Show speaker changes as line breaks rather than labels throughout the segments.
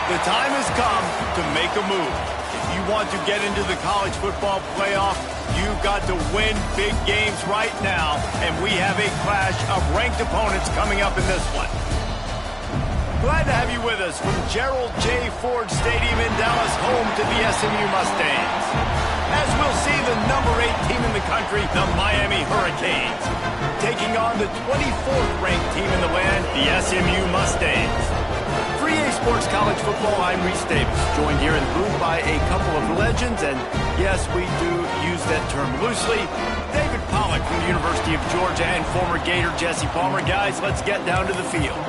The time has come to make a move. If you want to get into the college football playoff, you've got to win big games right now, and we have a clash of ranked opponents coming up in this one. Glad to have you with us from Gerald J. Ford Stadium in Dallas, home to the SMU Mustangs. As we'll see the number 8 team in the country, the Miami Hurricanes, taking on the 24th ranked team in the land, the SMU Mustangs. For EA Sports College Football, I'm Reese Davis, joined here in the booth by a couple of legends, and yes, we do use that term loosely. David Pollack from the University of Georgia and former Gator Jesse Palmer. Guys, let's get down to the field.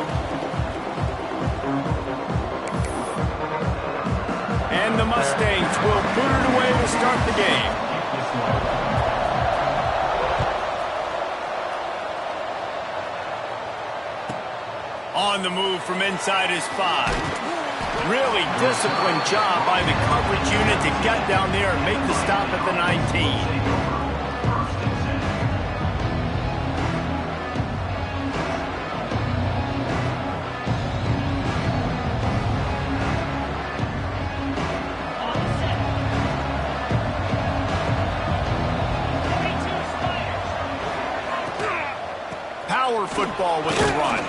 And the Mustangs will put it away to start the game. On the move from inside his 5. Really disciplined job by the coverage unit to get down there and make the stop at the 19. Power football with the run.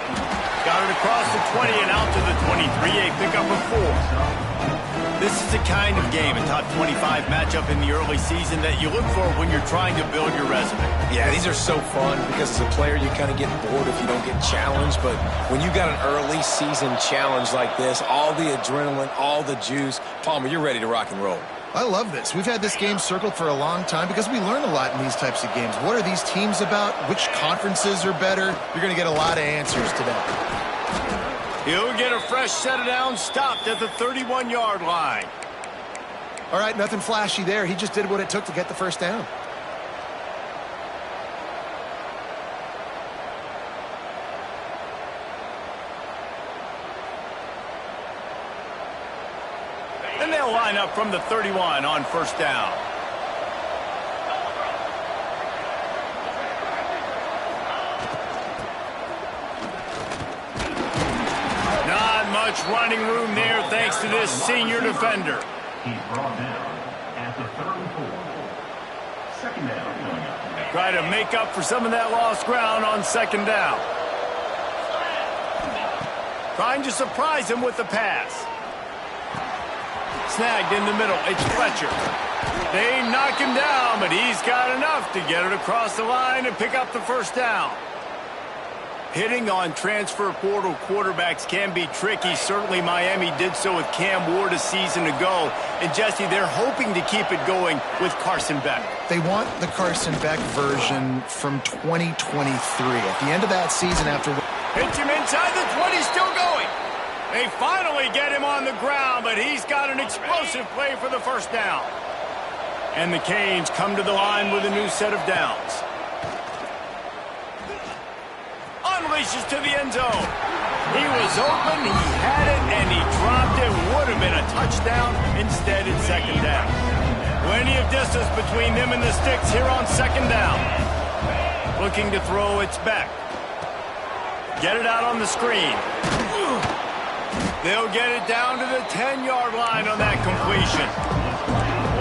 Got it across the 20 and out to the 23, a pickup of 4. This is the kind of game, a top 25 matchup in the early season that you look for when you're trying to build your resume.
Yeah, these are so fun because as a player you kind of get bored if you don't get challenged, but when you got an early season challenge like this, all the adrenaline, all the juice, Palmer, you're ready to rock and roll.
I love this. We've had this game circled for a long time because we learn a lot in these types of games. What are these teams about? Which conferences are better? You're going to get a lot of answers today.
He'll get a fresh set of downs, stopped at the 31-yard line.
All right, nothing flashy there. He just did what it took to get the first down.
And they'll line up from the 31 on first down. Not much running room there thanks to this senior defender.
He's brought down at the 34. Second down.
Try to make up for some of that lost ground on second down. Trying to surprise him with the pass. Snagged in the middle. It's Fletcher. They knock him down, but he's got enough to get it across the line and pick up the first down. Hitting on transfer portal quarterbacks can be tricky. Certainly Miami did so with Cam Ward a season ago. And Jesse, they're hoping to keep it going with Carson Beck.
They want the Carson Beck version from 2023. At the end of that season after...
Hits him inside the 20, still going. They finally get him on the ground, but he's got an explosive play for the first down. And the Canes come to the line with a new set of downs. Unleashes to the end zone. He was open, he had it, and he dropped it. Would have been a touchdown. Instead, it's second down. Plenty of distance between them and the sticks here on second down. Looking to throw, it's Beck. Get it out on the screen. They'll get it down to the 10-yard line on that completion.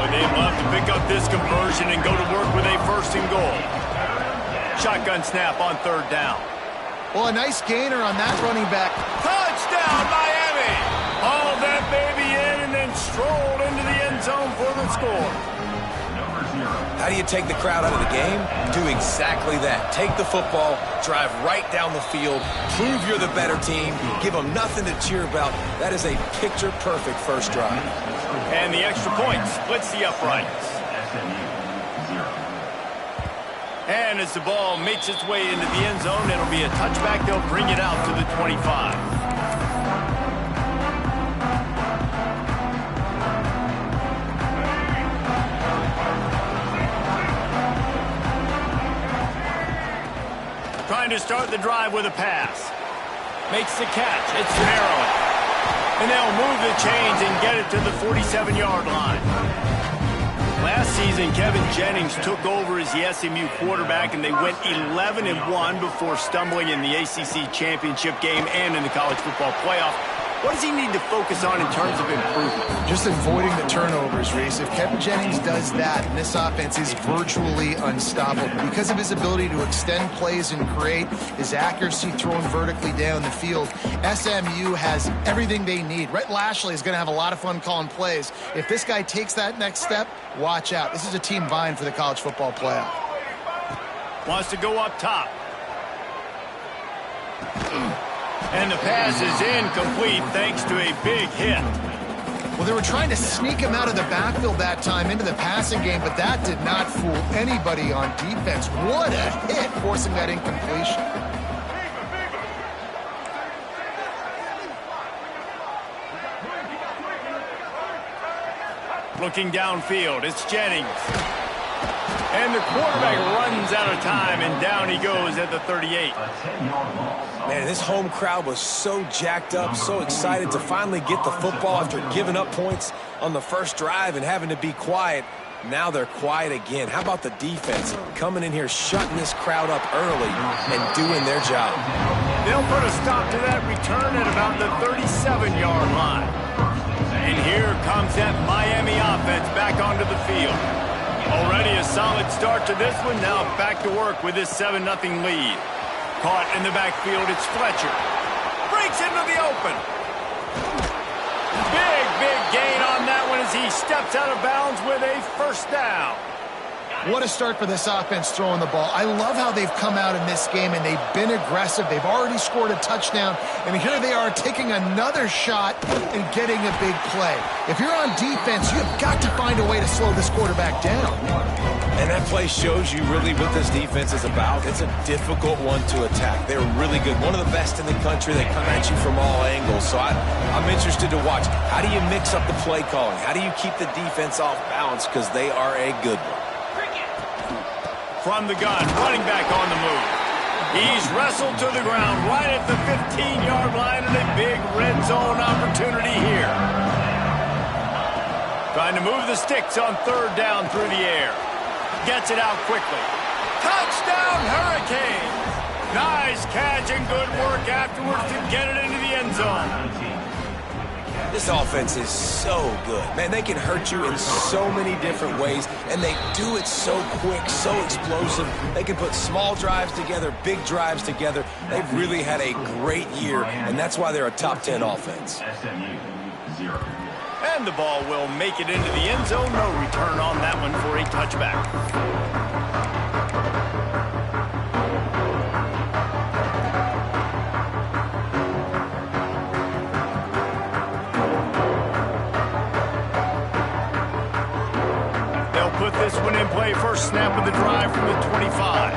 Boy, they'd love to pick up this conversion and go to work with a first and goal. Shotgun snap on third down.
Well, a nice gainer on that running back.
Touchdown, Miami! Hauled that baby in and then strolled into the end zone for the score.
How do you take the crowd out of the game? Do exactly that. Take the football, drive right down the field, prove you're the better team, give them nothing to cheer about. That is a picture-perfect first drive.
And the extra point splits the uprights. And as the ball makes its way into the end zone, it'll be a touchback. They'll bring it out to the 25. Trying to start the drive with a pass. Makes the catch. It's Maryland. And they'll move the chains and get it to the 47-yard line. Last season, Kevin Jennings took over as the SMU quarterback, and they went 11-1 before stumbling in the ACC championship game and in the college football playoff. What does he need to focus on in terms of improvement?
Just avoiding the turnovers, Reese. If Kevin Jennings does that, this offense is virtually unstoppable because of his ability to extend plays and create, his accuracy throwing vertically down the field. SMU has everything they need. Rhett Lashley is going to have a lot of fun calling plays. If this guy takes that next step, watch out. This is a team vying for the college football playoff.
Wants to go up top. And the pass is incomplete thanks to a big hit.
Well, they were trying to sneak him out of the backfield that time into the passing game, but that did not fool anybody on defense. What a hit, forcing that incompletion.
Looking downfield, it's Jennings. And the quarterback runs out of time, and down he goes at the 38.
Man, this home crowd was so jacked up, so excited to finally get the football after giving up points on the first drive and having to be quiet. Now they're quiet again. How about the defense coming in here, shutting this crowd up early and doing their job?
They'll put a stop to that return at about the 37-yard line. And here comes that Miami offense back onto the field. Already a solid start to this one. Now back to work with this 7-0 lead. Caught in the backfield, it's Fletcher. Breaks into the open. Big gain on that one as he steps out of bounds with a first down.
What a start for this offense throwing the ball. I love how they've come out in this game, and they've been aggressive. They've already scored a touchdown, and here they are taking another shot and getting a big play. If you're on defense, you've got to find a way to slow this quarterback down.
And that play shows you really what this defense is about. It's a difficult one to attack. They're really good. One of the best in the country. They come at you from all angles. So I'm interested to watch. How do you mix up the play calling? How do you keep the defense off balance? Because they are a good one.
From the gun, running back on the move. He's wrestled to the ground right at the 15-yard line, and a big red zone opportunity here. Trying to move the sticks on third down through the air. Gets it out quickly. Touchdown, Hurricanes! Nice catch and good work afterwards to get it into the end zone.
This offense is so good. Man, they can hurt you in so many different ways, and they do it so quick, so explosive. They can put small drives together, big drives together. They've really had a great year, and that's why they're a top 10 offense.
And the ball will make it into the end zone. No return on that one for a touchback. Put this one in play. First snap of the drive from the 25.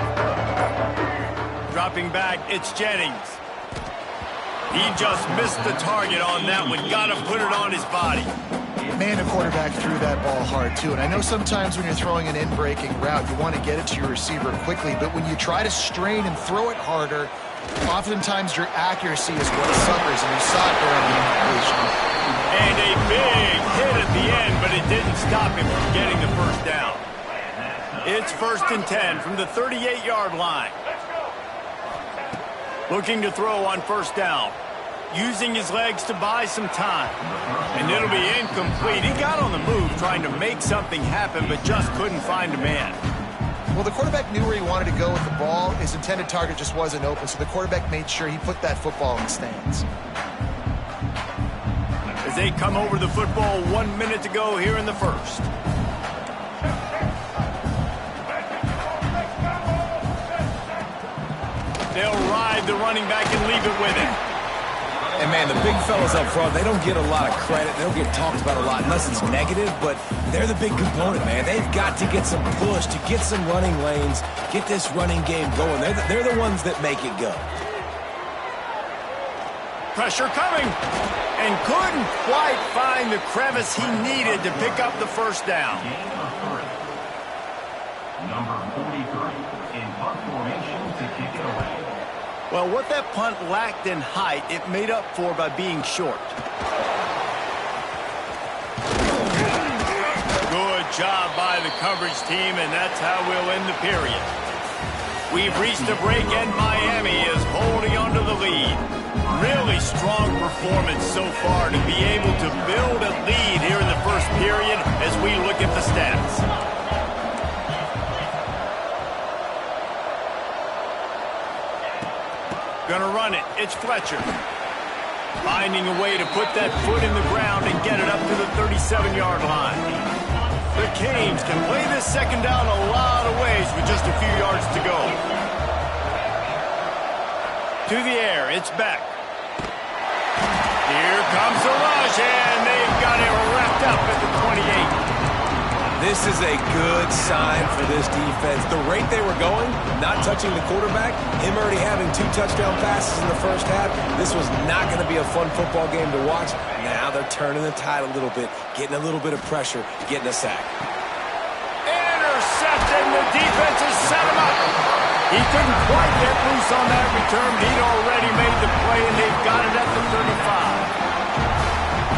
Dropping back, it's Jennings. He just missed the target on that one. Got to put it on his body.
Man, the quarterback threw that ball hard, too. And I know sometimes when you're throwing an in-breaking route, you want to get it to your receiver quickly. But when you try to strain and throw it harder, oftentimes your accuracy is what suffers. And you saw it there on the incompletion.
And a big hit at the end, but it didn't stop him from getting the first down. It's 1st and 10 from the 38-yard line. Looking to throw on first down. Using his legs to buy some time. And it'll be incomplete. He got on the move trying to make something happen, but just couldn't find a man.
Well, the quarterback knew where he wanted to go with the ball. His intended target just wasn't open, so the quarterback made sure he put that football in the stands.
As they come over the football, 1 minute to go here in the first. They'll ride the running back and leave it with him.
And, man, the big fellas up front, they don't get a lot of credit. They don't get talked about a lot unless it's negative, but they're the big component, man. They've got to get some push, to get some running lanes, get this running game going. They're the ones that make it go.
Pressure coming, and couldn't quite find the crevice he needed to pick up the first down.
Number 43 in punt formation to kick it away.
Well, what that punt lacked in height, it made up for by being short. Good job by the coverage team, and that's how we'll end the period. We've reached a break, and Miami is holding on to the lead. Really strong performance so far to be able to build a lead here in the first period as we look at the stats. Gonna run it. It's Fletcher. Finding a way to put that foot in the ground and get it up to the 37-yard line. The Canes can play this second down a lot of ways with just a few yards to go. To the air, it's Beck. Here comes the rush, and they've got it wrapped up at the 28.
This is a good sign for this defense. The rate they were going, not touching the quarterback, him already having 2 touchdown passes in the first half, this was not going to be a fun football game to watch. Now they're turning the tide a little bit, getting a little bit of pressure, getting a sack.
Intercepted, and the defense has set him up. He couldn't quite get loose on that return. He'd already made the play, and they've got it at the 35.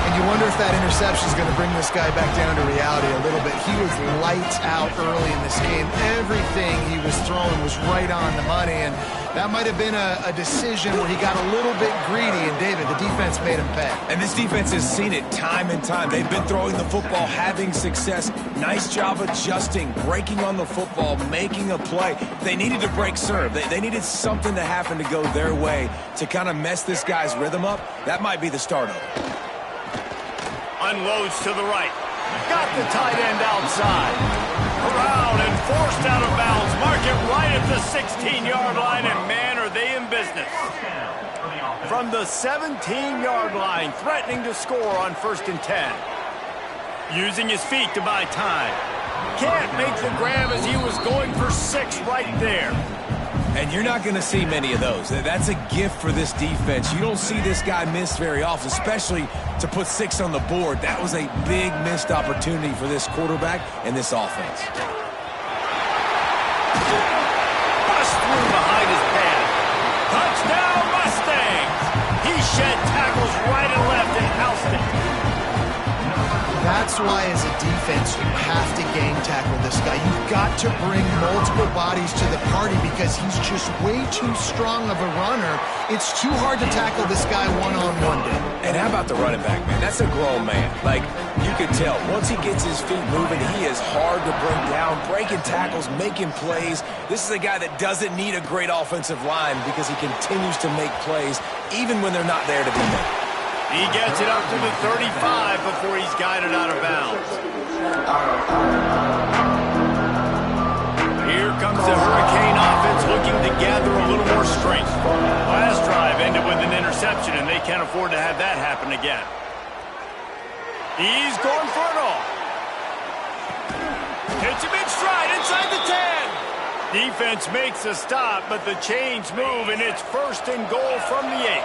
And you wonder if that interception is going to bring this guy back down to reality a little bit. He was lights out early in this game. Everything he was throwing was right on the money, and that might have been a decision where he got a little bit greedy, and David, the defense made him pay.
And this defense has seen it time and time. They've been throwing the football, having success. Nice job adjusting, breaking on the football, making a play. They needed to break serve. They needed something to happen to go their way to kind of mess this guy's rhythm up. That might be the start of it.
Unloads to the right. Got the tight end outside. Around and forced out of bounds. Mark it right at the 16-yard line, and man, are they in business. From the 17-yard line, threatening to score on 1st and 10. Using his feet to buy time. Can't make the grab as he was going for 6 right there.
And you're not going to see many of those. That's a gift for this defense. You don't see this guy miss very often, especially to put 6 on the board. That was a big missed opportunity for this quarterback and this offense.
Bust through behind his pad. Touchdown, Mustangs! He shed tackles right and left and housed it.
That's why, as a defense, you have to gang tackle this guy. You've got to bring multiple bodies to the party because he's just way too strong of a runner. It's too hard to tackle this guy one-on-one, Dave.
And how about the running back, man? That's a grown man. Like, you can tell, once he gets his feet moving, he is hard to bring down, breaking tackles, making plays. This is a guy that doesn't need a great offensive line because he continues to make plays even when they're not there to be made.
He gets it up to the 35 before he's guided out of bounds. Here comes the Hurricane offense looking to gather a little more strength. Last drive ended with an interception, and they can't afford to have that happen again. He's going for it all. Hits him in stride inside the 10. Defense makes a stop, but the chains move, and it's 1st and goal from the 8.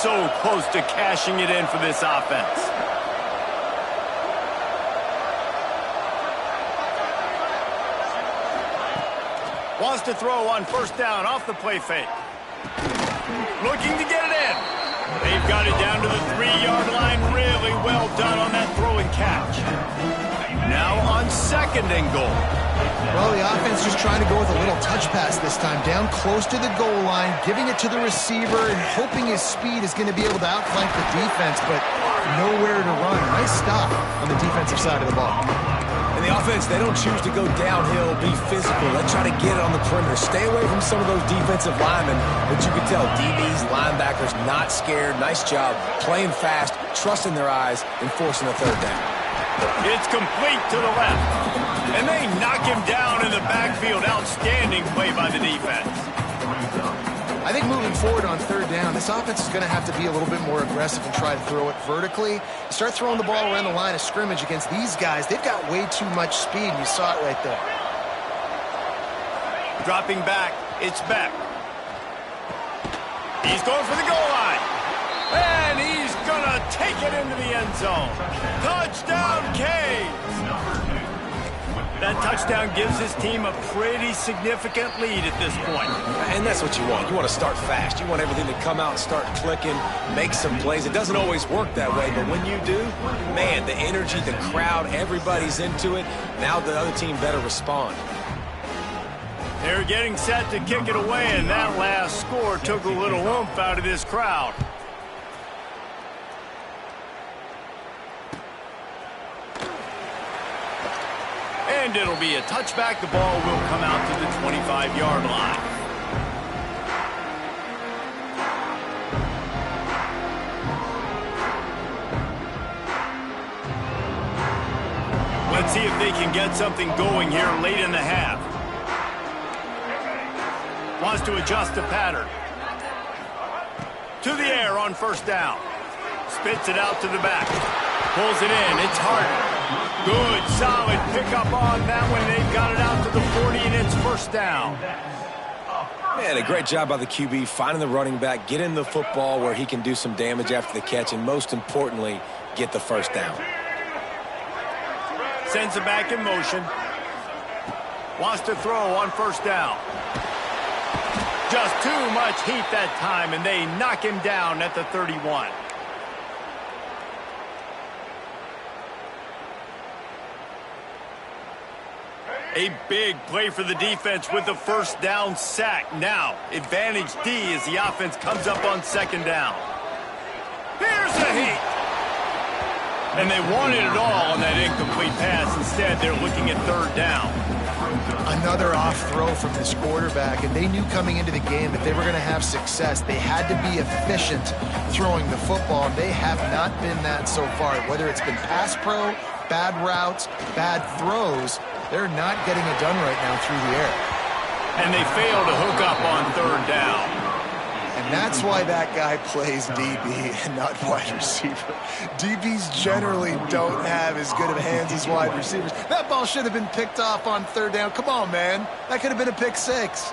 So close to cashing it in for this offense. Wants to throw on 1st down off the play fake. Looking to get it in. They've got it down to the 3-yard line. Really well done on that throw and catch. Now on 2nd and goal.
Well, the offense just trying to go with a little touch pass this time. Down close to the goal line, giving it to the receiver and hoping his speed is going to be able to outflank the defense, but nowhere to run. Nice stop on the defensive side of the ball.
And the offense, they don't choose to go downhill, be physical. They try to get it on the perimeter. Stay away from some of those defensive linemen, but you can tell DBs, linebackers, not scared. Nice job playing fast, trusting their eyes, and forcing a 3rd down.
It's complete to the left. And they knock him down in the backfield. Outstanding play by the defense.
I think moving forward on 3rd down, this offense is going to have to be a little bit more aggressive and try to throw it vertically. You start throwing the ball around the line of scrimmage against these guys, they've got way too much speed, and you saw it right there.
Dropping back, it's Beck. He's going for the goal line. And he's going to take it into the end zone. Touchdown, Canes! That touchdown gives his team a pretty significant lead at this point.
And that's what you want. You want to start fast. You want everything to come out and start clicking, make some plays. It doesn't always work that way, but when you do, man, the energy, the crowd, everybody's into it. Now the other team better respond.
They're getting set to kick it away, and that last score took a little oomph out of this crowd. And it'll be a touchback. The ball will come out to the 25-yard line. Let's see if they can get something going here late in the half. Wants to adjust the pattern. To the air on first down. Spits it out to the back. Pulls it in. It's Harden. Good, solid pickup on that one. They've got it out to the 40, and it's first down.
Man, a great job by the QB finding the running back, getting the football where he can do some damage after the catch, and most importantly, get the first down.
Sends it back in motion. Wants to throw on first down. Just too much heat that time, and they knock him down at the 31. A big play for the defense with the first down sack. Now, advantage D as the offense comes up on second down. Here's the heat. And they wanted it all on that incomplete pass. Instead, they're looking at third down.
Another off throw from this quarterback, and they knew coming into the game that they were going to have success. They had to be efficient throwing the football, and they have not been that so far. Whether it's been pass pro, bad routes, bad throws, they're not getting it done right now through the air.
And they fail to hook up on third down.
And that's why that guy plays DB and not wide receiver. DBs generally don't have as good of hands as wide receivers. That ball should have been picked off on third down. Come on, man. That could have been a pick six.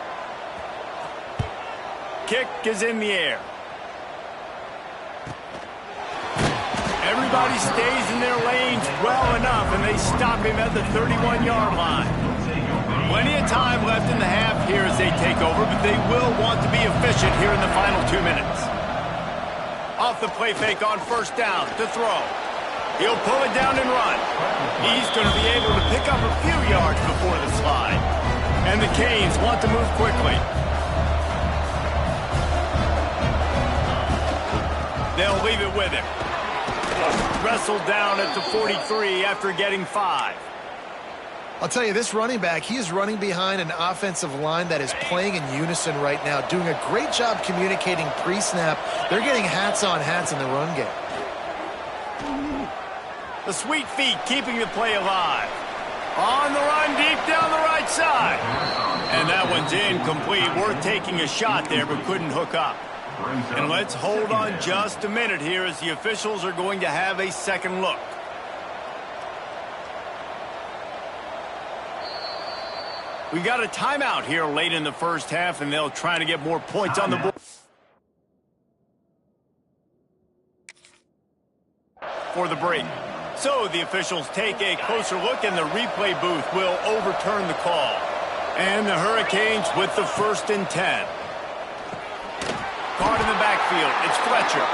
Kick is in the air. Everybody stays in their lanes well enough, and they stop him at the 31-yard line. Plenty of time left in the half here as they take over, but they will want to be efficient here in the final 2 minutes. Off the play fake on first down to throw. He'll pull it down and run. He's going to be able to pick up a few yards before the slide. And the Canes want to move quickly. They'll leave it with him. Wrestled down at the 43 after getting 5.
I'll tell you, this running back, he is running behind an offensive line that is playing in unison right now, doing a great job communicating pre-snap. They're getting hats on hats in the run game.
The sweet feet keeping the play alive. On the run deep down the right side. And that one's incomplete. Worth taking a shot there, but couldn't hook up. And let's hold on just a minute here as the officials are going to have a second look. We got a timeout here late in the first half, and they'll try to get more points on the board for the break. So the officials take a closer look, and the replay booth will overturn the call. And the Hurricanes with the 1st and 10. Card in the backfield. It's Fletcher.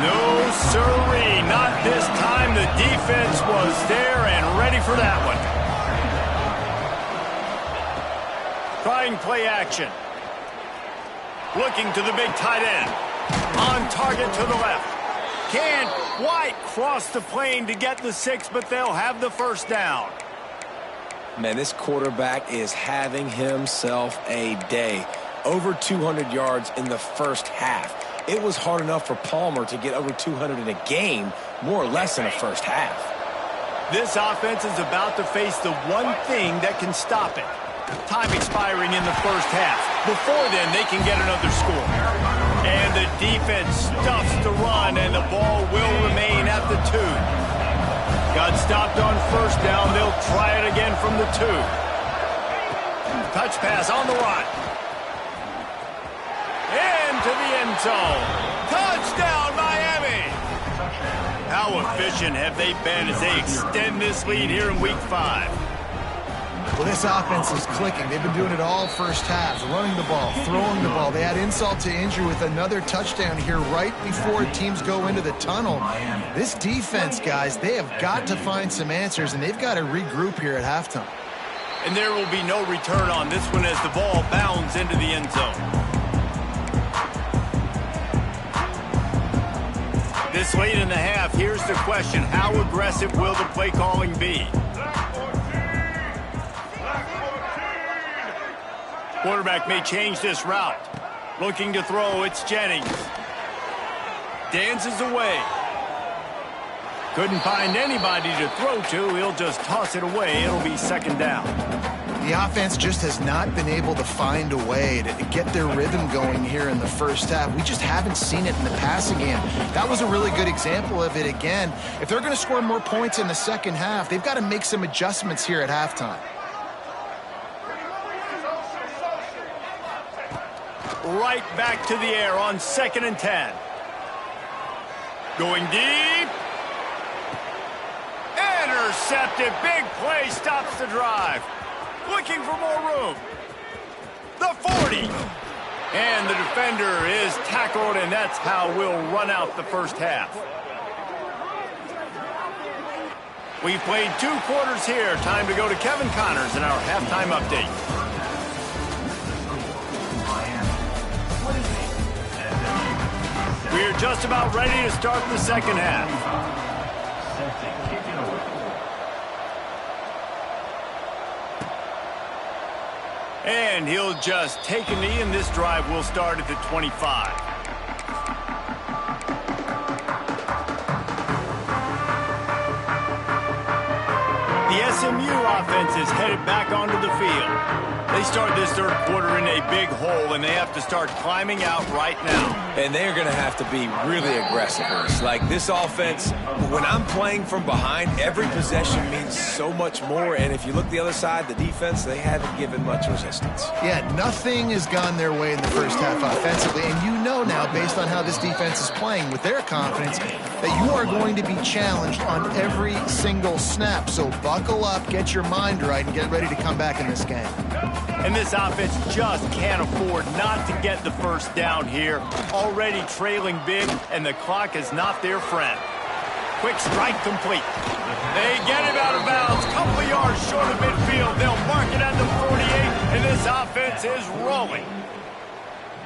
No, sirree. Not this time. The defense was there and ready for that one. Trying play action. Looking to the big tight end. On target to the left. Can't quite cross the plane to get the 6, but they'll have the first down.
Man, this quarterback is having himself a day. Over 200 yards in the first half. It was hard enough for Palmer to get over 200 in a game, more or less in a first half.
This offense is about to face the one thing that can stop it. Time expiring in the first half. Before then, they can get another score. And the defense stuffs the run, and the ball will remain at the 2. Got stopped on first down. They'll try it again from the 2. Touch pass on the run. Into the end zone. Touchdown, Miami! How efficient have they been as they extend this lead here in Week 5?
Well, this offense is clicking. They've been doing it all first half, running the ball, throwing the ball. They add insult to injury with another touchdown here right before teams go into the tunnel. This defense, guys, they have got to find some answers, and they've got to regroup here at halftime.
And there will be no return on this one as the ball bounds into the end zone. This late in the half, here's the question. How aggressive will the play calling be? Quarterback may change this route. Looking to throw, it's Jennings. Dances away. Couldn't find anybody to throw to. He'll just toss it away. It'll be second down.
The offense just has not been able to find a way to get their rhythm going here in the first half. We just haven't seen it in the passing game. That was a really good example of it again. If they're going to score more points in the second half, they've got to make some adjustments here at halftime.
Right back to the air on 2nd and 10. Going deep. Intercepted. Big play stops the drive. Looking for more room. The 40. And the defender is tackled, and that's how we'll run out the first half. We've played 2 quarters here. Time to go to Kevin Connors in our halftime update. We're just about ready to start the second half. And he'll just take a knee, and this drive will start at the 25. The SMU offense is headed back onto the field. They start this third quarter in a big hole, and they have to start climbing out right now.
And they're going to have to be really aggressive. It's like this offense, when I'm playing from behind, every possession means so much more. And if you look the other side, the defense, they haven't given much resistance.
Yeah, nothing has gone their way in the first half offensively. And you know now, based on how this defense is playing with their confidence, that you are going to be challenged on every single snap. So buckle up, get your mind right, and get ready to come back in this game.
And this offense just can't afford not to get the first down here. Already trailing big, and the clock is not their friend. Quick strike complete. They get it out of bounds. Couple yards short of midfield. They'll mark it at the 48, and this offense is rolling.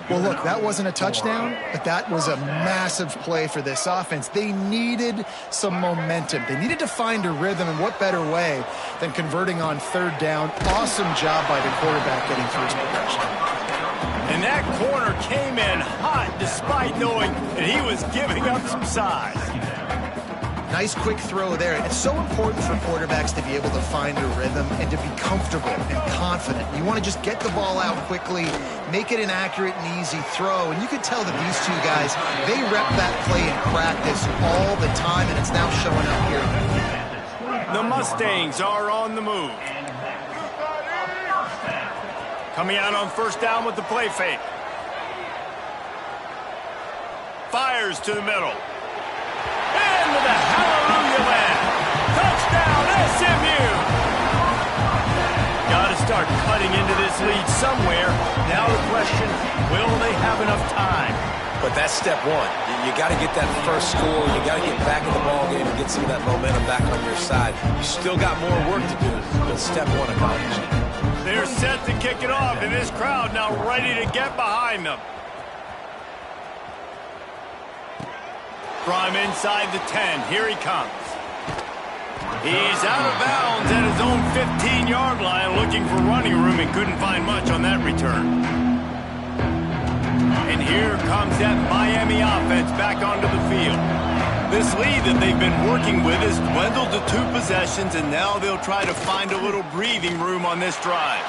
Well, look, that wasn't a touchdown, but that was a massive play for this offense. They needed some momentum. They needed to find a rhythm, and what better way than converting on 3rd down. Awesome job by the quarterback getting through his progression.
And that corner came in hot despite knowing that he was giving up some size.
Nice quick throw there. It's so important for quarterbacks to be able to find a rhythm and to be comfortable and confident. You want to just get the ball out quickly, make it an accurate and easy throw. And you can tell that these 2 guys, they rep that play in practice all the time, and it's now showing up here.
The Mustangs are on the move. Coming out on 1st down with the play fake. Fires to the middle. Into the hallelujah land. Touchdown, SMU. Got to start cutting into this lead somewhere. Now the question, will they have enough time?
But that's step 1. You got to get that first score. You got to get back in the ball game and get some of that momentum back on your side. You still got more work to do, but step 1 accomplished.
They're set to kick it off, and this crowd now ready to get behind them. From inside the 10, here he comes. He's out of bounds at his own 15-yard line, looking for running room, and couldn't find much on that return. And here comes that Miami offense back onto the field. This lead that they've been working with has dwindled to 2 possessions, and now they'll try to find a little breathing room on this drive.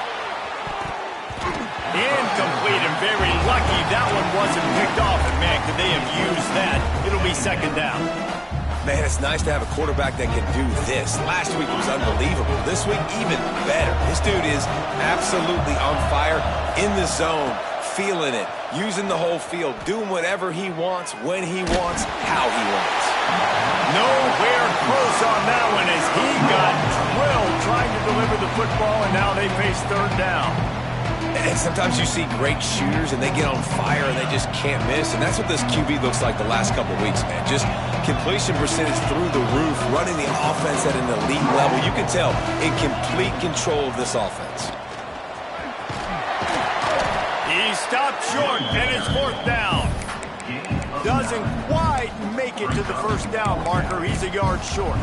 Incomplete, and very lucky that one wasn't picked off. And man, could they have used that? It'll be 2nd down.
Man, it's nice to have a quarterback that can do this. Last week was unbelievable. This week, even better. This dude is absolutely on fire, in the zone, feeling it, using the whole field, doing whatever he wants, when he wants, how he wants.
Nowhere close on that one as he got drilled trying to deliver the football, and now they face 3rd down.
And sometimes you see great shooters and they get on fire and they just can't miss. And that's what this QB looks like the last couple weeks, man. Just completion percentage through the roof, running the offense at an elite level. You can tell in complete control of this offense.
He stopped short, and it's 4th down. Doesn't quite make it to the 1st down marker. He's a yard short.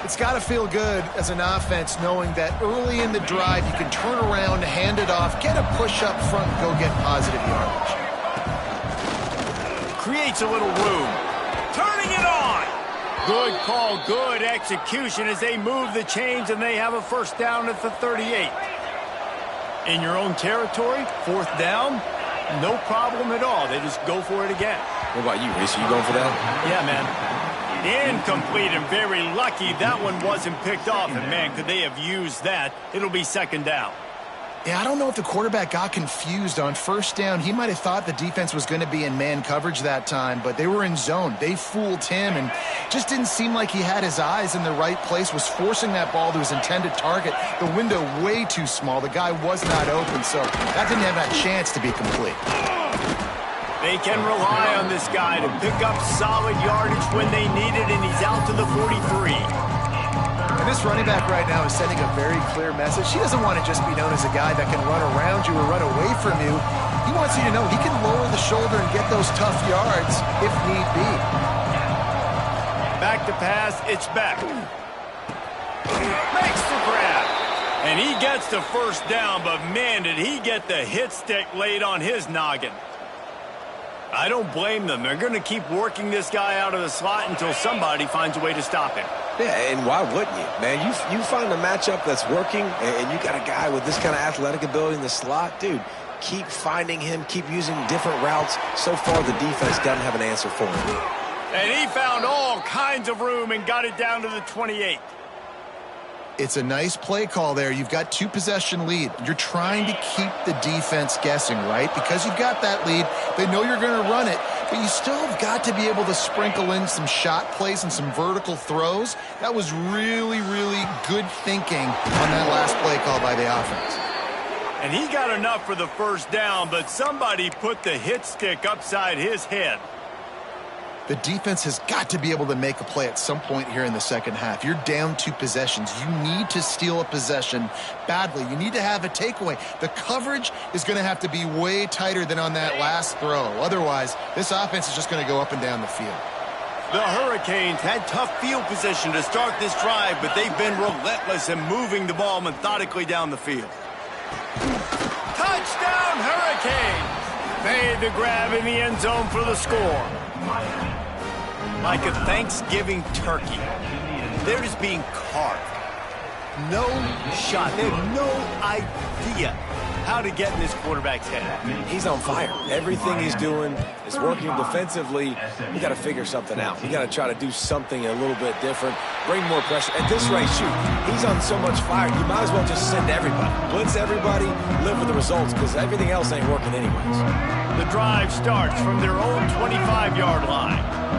It's got to feel good as an offense knowing that early in the drive you can turn around, hand it off, get a push up front, and go get positive yardage.
Creates a little room. Turning it on. Good call, good execution as they move the chains and they have a 1st down at the 38. In your own territory, 4th down, no problem at all. They just go for it again.
What about you, Reese? Are you going for that?
Yeah, man. Incomplete and very lucky that one wasn't picked off. And, man, could they have used that? It'll be 2nd down.
Yeah, I don't know if the quarterback got confused on 1st down. He might have thought the defense was going to be in man coverage that time, but they were in zone. They fooled him and just didn't seem like he had his eyes in the right place, was forcing that ball to his intended target. The window way too small. The guy was not open, so that didn't have that chance to be complete.
They can rely on this guy to pick up solid yardage when they need it, and he's out to the 43.
And this running back right now is sending a very clear message. He doesn't want to just be known as a guy that can run around you or run away from you. He wants you to know he can lower the shoulder and get those tough yards if need be.
Back to pass, it's back. Makes the grab. And he gets the 1st down, but man, did he get the hit stick laid on his noggin. I don't blame them. They're going to keep working this guy out of the slot until somebody finds a way to stop him.
Yeah, and why wouldn't you, man? You find a matchup that's working, and you got a guy with this kind of athletic ability in the slot, dude, keep finding him, keep using different routes. So far, the defense doesn't have an answer for him.
And he found all kinds of room and got it down to the 28.
It's a nice play call there. You've got 2-possession lead. You're trying to keep the defense guessing, right? Because you've got that lead, they know you're going to run it, but you still have got to be able to sprinkle in some shot plays and some vertical throws. That was really, really good thinking on that last play call by the offense.
And he got enough for the 1st down, but somebody put the hit stick upside his head.
The defense has got to be able to make a play at some point here in the 2nd half. You're down 2 possessions. You need to steal a possession badly. You need to have a takeaway. The coverage is going to have to be way tighter than on that last throw. Otherwise, this offense is just going to go up and down the field.
The Hurricanes had tough field position to start this drive, but they've been relentless in moving the ball methodically down the field. Touchdown, Hurricanes! Made the grab in the end zone for the score. Like a Thanksgiving turkey, they're just being carved. No shot. They have no idea how to get in this quarterback's head.
He's on fire. Everything he's doing is working defensively. You got to figure something out. You got to try to do something a little bit different. Bring more pressure. At this rate, shoot, he's on so much fire, you might as well just send everybody. Blitz everybody, live with the results, because everything else ain't working anyways.
The drive starts from their own 25-yard line.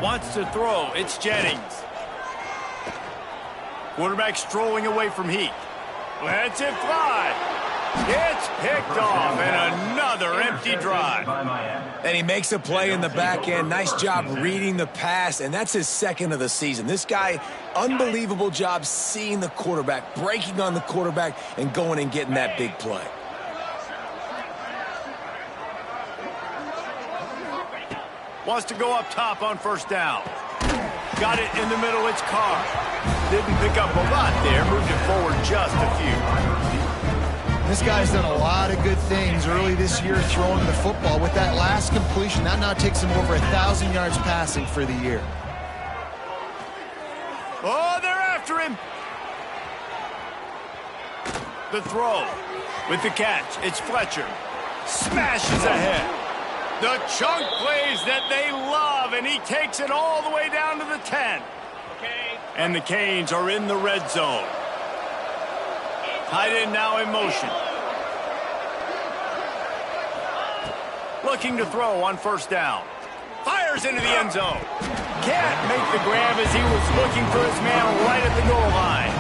Wants to throw. It's Jennings. Quarterback strolling away from Heat. Lets it fly. It's picked off, and another empty drive.
And he makes a play in the back end. Nice job reading the pass, and that's his 2nd of the season. This guy, unbelievable job seeing the quarterback, breaking on the quarterback, and going and getting that big play.
Wants to go up top on 1st down. Got it in the middle. It's Carr. Didn't pick up a lot there. Moved it forward just a few.
This guy's done a lot of good things early this year throwing the football. With that last completion, that now takes him over 1,000 yards passing for the year.
Oh, they're after him. The throw with the catch. It's Fletcher. Smashes ahead. The chunk plays that they love, and he takes it all the way down to the 10. And the Canes are in the red zone. Tight end now in motion. Looking to throw on 1st down. Fires into the end zone. Can't make the grab as he was looking for his man right at the goal line.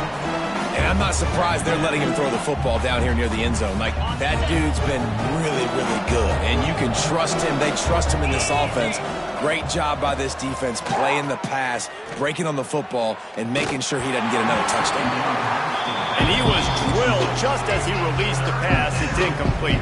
And I'm not surprised they're letting him throw the football down here near the end zone. Like, that dude's been really, really good, and you can trust him. They trust him in this offense. Great job by this defense playing the pass, breaking on the football, and making sure he doesn't get another touchdown.
And he was drilled just as he released the pass. It's incomplete.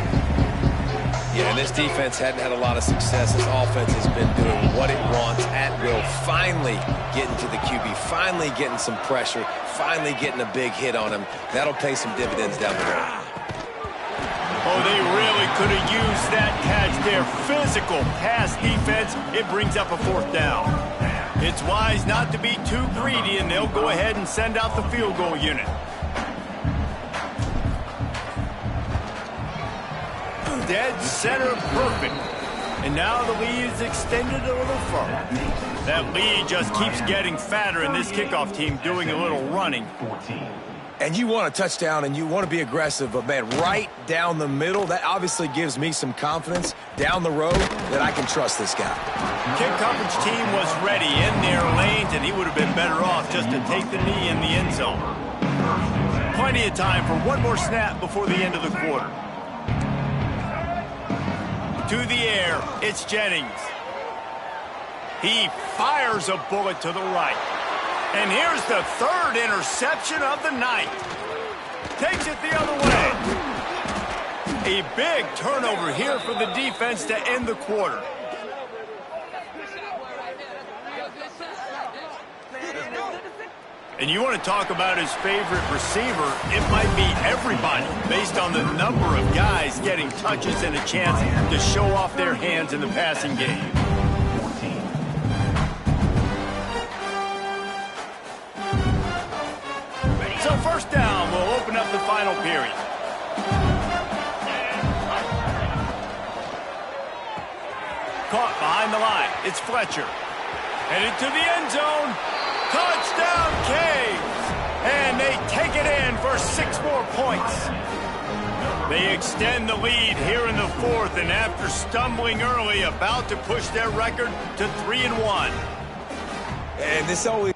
Yeah, and this defense hadn't had a lot of success. This offense has been doing what it wants at will. Finally getting to the QB, finally getting some pressure, finally getting a big hit on him. That'll pay some dividends down the road.
Oh, they really could have used that catch there. Physical pass defense. It brings up a 4th down. It's wise not to be too greedy, and they'll go ahead and send out the field goal unit. Dead center perfect. And now the lead is extended a little further. That lead just keeps getting fatter, and this kickoff team doing a little running.
And you want a touchdown, and you want to be aggressive, but, man, right down the middle, that obviously gives me some confidence down the road that I can trust this guy.
Kick coverage team was ready in their lanes, and he would have been better off just to take the knee in the end zone. Plenty of time for one more snap before the end of the quarter. To the air, it's Jennings. He fires a bullet to the right. And here's the 3rd interception of the night. Takes it the other way. A big turnover here for the defense to end the quarter. And you want to talk about his favorite receiver, it might be everybody, based on the number of guys getting touches and a chance to show off their hands in the passing game. So 1st down will open up the final period. Caught behind the line. It's Fletcher. Headed to the end zone. Touchdown, Caves! And they take it in for 6 more points. They extend the lead here in the 4th, and after stumbling early, about to push their record to 3-1.
And this always...